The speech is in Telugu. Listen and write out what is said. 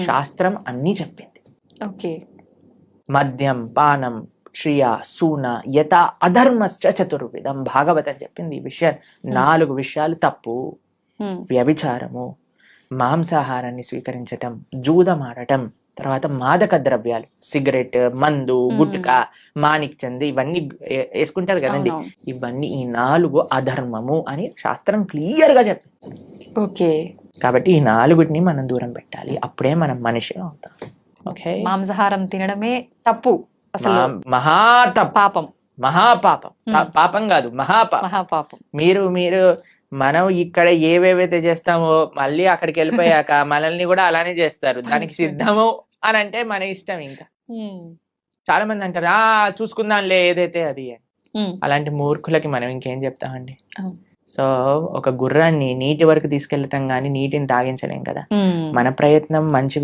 శాస్త్రం అన్నీ చెప్పింది. ఓకే. మద్యం, పానం, శ్రియ, సూన, యత అధర్మశ్చ చతుర్విధం. భాగవతం చెప్పింది ఈ విషయం. 4 విషయాలు తప్పు. వ్యభిచారము, మాంసాహారాన్ని స్వీకరించటం, జూదమాడటం, తర్వాత మాదక ద్రవ్యాలు, సిగరెట్, మందు, గుట్కా, మాణిక్ చంద్ ఇవన్నీ వేసుకుంటారు కదండి. ఇవన్నీ ఈ 4 అధర్మము అని శాస్త్రం క్లియర్ గా చెప్పింది. ఓకే. కాబట్టి ఈ 4టిని మనం దూరం పెట్టాలి. అప్పుడే మనం మనిషి అవుతాం. ఓకే. మాంసాహారం తినడమే తప్పు, అసలు పాపం, మహాపాపం. పాపం కాదు, మహాపాపం. మీరు మనం ఇక్కడ ఏవేవైతే చేస్తామో మళ్ళీ అక్కడికి వెళ్ళిపోయాక మనల్ని కూడా అలానే చేస్తారు. దానికి సిద్ధము అని అంటే మన ఇష్టం. ఇంకా చాలా మంది అంటారు చూసుకుందాంలే ఏదైతే అది అని. అలాంటి మూర్ఖులకి మనం ఇంకేం చెప్తామండి. సో ఒక గుర్రాన్ని నీటి వరకు తీసుకెళ్ళటం గానీ నీటిని తాగించలేం కదా. మన ప్రయత్నం మంచి